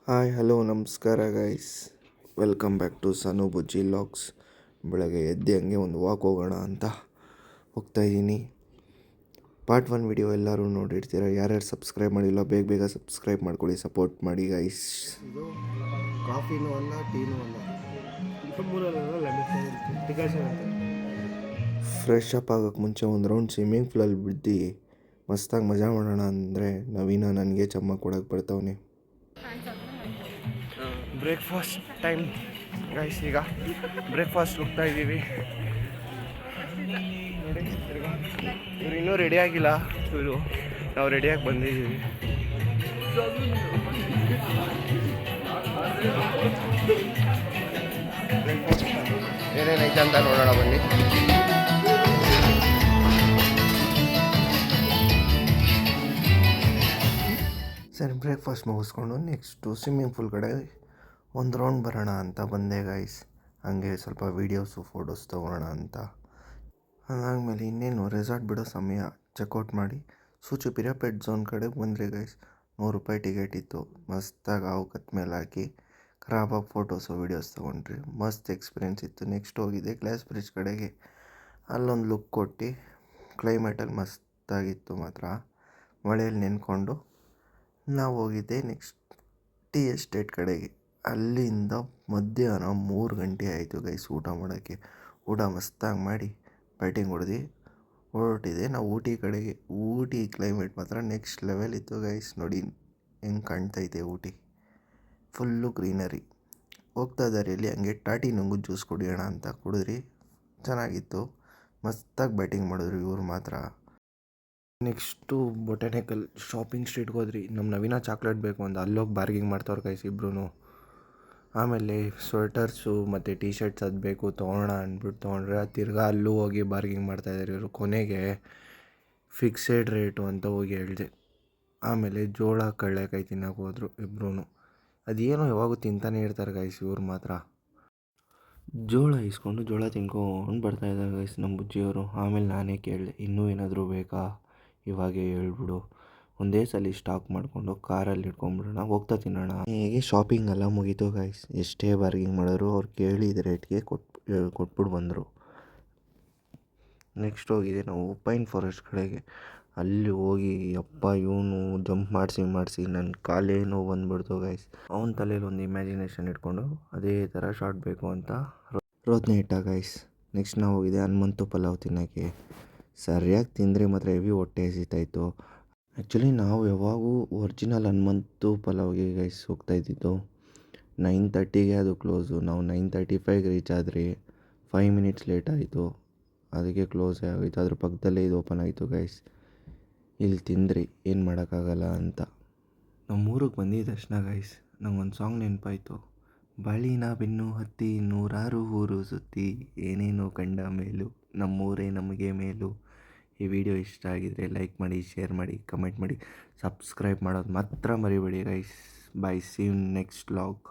Hi hello ನಮಸ್ಕಾರ guys, welcome back to Sanu Bujji logs. ಬೆಳಗ್ಗೆ ಎದ್ದು ಹಂಗೆ ಒಂದು ವಾಕ್ ಹೋಗೋಣ ಅಂತ ಹೋಗ್ತಾಯಿದ್ದೀನಿ. ಪಾರ್ಟ್ 1 ವಿಡಿಯೋ ಎಲ್ಲರೂ ನೋಡಿರ್ತೀರ. ಯಾರ್ಯಾರು ಸಬ್ಸ್ಕ್ರೈಬ್ ಮಾಡಿಲ್ಲ ಬೇಗ ಬೇಗ ಸಬ್ಸ್ಕ್ರೈಬ್ ಮಾಡ್ಕೊಳ್ಳಿ, ಸಪೋರ್ಟ್ ಮಾಡಿ ಗೈಸ್. ಇದು ಕಾಫಿನೂ ಅಲ್ಲ ಟೀನೂ ಅಲ್ಲ, ಫ್ರೆಶ್ ಅಪ್ ಆಗೋಕ್ಕೆ ಮುಂಚೆ ಒಂದು ರೌಂಡ್ ಸ್ವಿಮ್ಮಿಂಗ್ ಪೂಲಲ್ಲಿ ಬಿದ್ದು ಮಸ್ತಾಗಿ ಮಜಾ ಮಾಡೋಣ ಅಂದರೆ ನವೀನ ನನಗೆ ಚಮ್ಮ ಕೊಡೋಕ್ಕೆ ಬರ್ತಾವನೆ. Breakfast time guys. ಈಗ ಬ್ರೇಕ್ಫಾಸ್ಟ್ ಹೋಗ್ತಾ ಇದ್ದೀವಿ. ನೋಡಿ ಇವ್ರು ಇನ್ನೂ ರೆಡಿ ಆಗಿಲ್ಲ, ಇವರು ನಾವು ರೆಡಿಯಾಗಿ ಬಂದಿದ್ದೀವಿ. ಏನೇನೈತೆ ಅಂತ ನೋಡೋಣ ಬನ್ನಿ. ಸರಿ, ಬ್ರೇಕ್ಫಾಸ್ಟ್ ಮುಗಿಸ್ಕೊಂಡು ನೆಕ್ಸ್ಟು ಸ್ವಿಮ್ಮಿಂಗ್ ಪೂಲ್ ಕಡೆ ಒಂದು ರೌಂಡ್ ಬರೋಣ ಅಂತ ಬಂದೆ ಗೈಸ್. ಹಂಗೆ ಸ್ವಲ್ಪ ವೀಡಿಯೋಸು ಫೋಟೋಸ್ ತೊಗೊಳ್ಳೋಣ ಅಂತ. ಅದಾದಮೇಲೆ ಇನ್ನೇನು ರೆಸಾರ್ಟ್ ಬಿಡೋ ಸಮಯ. ಚೆಕ್ಔಟ್ ಮಾಡಿ ಸೂಚು ಪಿರಾಪೆಟ್ ಝೋನ್ ಕಡೆಗೆ ಬಂದರೆ ಗೈಸ್. 100 ರೂಪಾಯಿ ಟಿಕೆಟ್ ಇತ್ತು. ಮಸ್ತಾಗಿ ಹಾವು ಕತ್ ಮೇಲೆ ಹಾಕಿ ಖರಾಬಾಗಿ ಫೋಟೋಸು ವೀಡಿಯೋಸ್ ತೊಗೊಂಡ್ರಿ. ಮಸ್ತ್ ಎಕ್ಸ್ಪೀರಿಯೆನ್ಸ್ ಇತ್ತು. ನೆಕ್ಸ್ಟ್ ಹೋಗಿದ್ದೆ ಗ್ಲಾಸ್ ಬ್ರಿಡ್ಜ್ ಕಡೆಗೆ. ಅಲ್ಲೊಂದು ಲುಕ್ ಕೊಟ್ಟು ಕ್ಲೈಮೇಟಲ್ಲಿ ಮಸ್ತಾಗಿತ್ತು ಮಾತ್ರ. ಮಳೆಯಲ್ಲಿ ನೆನ್ಕೊಂಡು ನಾವು ಹೋಗಿದ್ದೆ ನೆಕ್ಸ್ಟ್ ಟೀ ಎಸ್ಟೇಟ್ ಕಡೆಗೆ. ಅಲ್ಲಿಂದ ಮಧ್ಯಾಹ್ನ 3 ಗಂಟೆ ಆಯಿತು ಗೈಸ್ ಊಟ ಮಾಡೋಕ್ಕೆ. ಊಟ ಮಸ್ತಾಗಿ ಮಾಡಿ ಬ್ಯಾಟಿಂಗ್ ಹೊಡೆದು ಹೊರಟಿದೆ ನಾವು ಊಟಿ ಕಡೆಗೆ. ಊಟಿ ಕ್ಲೈಮೇಟ್ ಮಾತ್ರ ನೆಕ್ಸ್ಟ್ ಲೆವೆಲ್ ಇತ್ತು ಗೈಸ್. ನೋಡಿ ಹೆಂಗೆ ಕಾಣ್ತೈತೆ ಊಟಿ, ಫುಲ್ಲು ಗ್ರೀನರಿ. ಹೋಗ್ತಾ ದಾರಿಯಲ್ಲಿ ಹಂಗೆ ಟಾಟಿ ನುಂಗು ಜ್ಯೂಸ್ ಕುಡಿಯೋಣ ಅಂತ ಕುಡಿದ್ರಿ. ಚೆನ್ನಾಗಿತ್ತು, ಮಸ್ತಾಗಿ ಬ್ಯಾಟಿಂಗ್ ಮಾಡಿದ್ರು ಇವರು ಮಾತ್ರ. ನೆಕ್ಸ್ಟು ಬೊಟಾನಿಕಲ್ ಶಾಪಿಂಗ್ ಸ್ಟ್ರೀಟ್ಗೆ ಹೋದ್ರಿ. ನಮ್ಮ ನವೀನ ಚಾಕ್ಲೇಟ್ ಬೇಕು ಅಂತ ಅಲ್ಲೋಗಿ ಬಾರ್ಗಿಂಗ್ ಮಾಡ್ತವ್ರು ಗೈಸ್ ಇಬ್ರು. ಆಮೇಲೆ ಸ್ವೆಟರ್ಸು ಮತ್ತು ಟೀ ಶರ್ಟ್ಸ್ ಅದು ಬೇಕು ತೊಗೊಳ್ಳೋಣ ಅಂದ್ಬಿಟ್ಟು ತೊಗೊಂಡ್ರೆ, ತಿರ್ಗಾ ಅಲ್ಲೂ ಹೋಗಿ ಬಾರ್ಗಿಂಗ್ ಮಾಡ್ತಾಯಿದ್ದಾರೆ ಇವರು. ಕೊನೆಗೆ ಫಿಕ್ಸೆಡ್ ರೇಟು ಅಂತ ಹೋಗಿ ಹೇಳಿದೆ. ಆಮೇಲೆ ಜೋಳ ಕಡಲೆಕಾಯಿ ತಿನ್ನೋಕೆ ಹೋದರು ಇಬ್ರು. ಅದೇನೋ ಯಾವಾಗೂ ತಿಂತಾನೆ ಇರ್ತಾರೆ ಗೈಸ್ ಇವ್ರು ಮಾತ್ರ. ಜೋಳ ಇಸ್ಕೊಂಡು ಜೋಳ ತಿನ್ಕೊಂಡು ಬರ್ತಾಯಿದ್ದಾರೆ ಗೈಸ್ ನಮ್ಮ ಬುಜ್ಜಿಯವರು. ಆಮೇಲೆ ನಾನೇ ಕೇಳಿದೆ, ಇನ್ನೂ ಏನಾದರೂ ಬೇಕಾ, ಇವಾಗೇ ಹೇಳ್ಬಿಡು, ಒಂದೇ ಸಲ ಸ್ಟಾಕ್ ಮಾಡಿಕೊಂಡು ಕಾರಲ್ಲಿ ಇಟ್ಕೊಂಡ್ಬಿಡೋಣ, ಹೋಗ್ತಾ ತಿನ್ನೋಣ. ಹೇಗೆ ಶಾಪಿಂಗ್ ಎಲ್ಲ ಮುಗೀತು ಗೈಸ್. ಎಷ್ಟೇ ಬಾರ್ಗಿಂಗ್ ಮಾಡೋರು ಅವ್ರು ಕೇಳಿದ ರೇಟ್ಗೆ ಕೊಟ್ಬಿಟ್ಟು ಬಂದರು. ನೆಕ್ಸ್ಟ್ ಹೋಗಿದೆ ನಾವು ಪೈನ್ ಫಾರೆಸ್ಟ್ ಕಡೆಗೆ. ಅಲ್ಲಿ ಹೋಗಿ ಅಪ್ಪ ಇವನು ಜಂಪ್ ಮಾಡಿಸಿ ನನ್ನ ಕಾಲೇ ನೋವು ಬಂದುಬಿಡ್ತು ಗೈಸ್. ಅವನ ತಲೆಯಲ್ಲಿ ಒಂದು ಇಮ್ಯಾಜಿನೇಷನ್ ಇಟ್ಕೊಂಡು ಅದೇ ಥರ ಶಾರ್ಟ್ ಬೇಕು ಅಂತ ರೋದನೆ ಇಟ್ಟ ಗೈಸ್. ನೆಕ್ಸ್ಟ್ ನಾವು ಹೋಗಿದೆ ಹನುಮಂತು ಪಲಾವ್ ತಿನ್ನೋಕ್ಕೆ. ಸರಿಯಾಗಿ ತಿಂದರೆ ಮಾತ್ರ ಹೆವಿ ಹೊಟ್ಟೆ ಹಸಿತಾಯಿತ್ತು. ಆ್ಯಕ್ಚುಲಿ ನಾವು ಯಾವಾಗೂ ಒರಿಜಿನಲ್ ಹನುಮಂತು ಪಲಾವ್ಗೆ ಗೈಸ್ ಹೋಗ್ತಾಯಿದ್ದಿದ್ದು. 9:30ಗೆ ಅದು ಕ್ಲೋಸು. ನಾವು 9:35ಗೆ ರೀಚ್ ಆದರೆ 5 ಮಿನಿಟ್ಸ್ ಲೇಟ್ ಆಯಿತು. ಅದಕ್ಕೆ ಕ್ಲೋಸೇ ಆಗೋಯಿತು. ಅದ್ರ ಪಕ್ಕದಲ್ಲೇ ಇದು ಓಪನ್ ಆಯಿತು ಗೈಸ್. ಇಲ್ಲಿ ತಿಂದ್ರಿ, ಏನು ಮಾಡೋಕ್ಕಾಗಲ್ಲ ಅಂತ. ನಮ್ಮೂರಿಗೆ ಬಂದಿದ್ದ ತಕ್ಷಣ ಗೈಸ್ ನಂಗೊಂದು ಸಾಂಗ್ ನೆನಪಾಯಿತು. ಬಾಳಿನ ಬೆನ್ನು ಹತ್ತಿ 100 ಊರು ಸುತ್ತಿ ಏನೇನೋ ಕಂಡ ಮೇಲೂ ನಮ್ಮೂರೇ ನಮಗೆ ಮೇಲು. ಈ ವಿಡಿಯೋ ಇಷ್ಟ ಆಗಿದರೆ ಲೈಕ್ ಮಾಡಿ, ಶೇರ್ ಮಾಡಿ, ಕಮೆಂಟ್ ಮಾಡಿ, ಸಬ್ಸ್ಕ್ರೈಬ್ ಮಾಡೋದು ಮಾತ್ರ ಮರಿಬೇಡಿ guys. Bye, see you next vlog.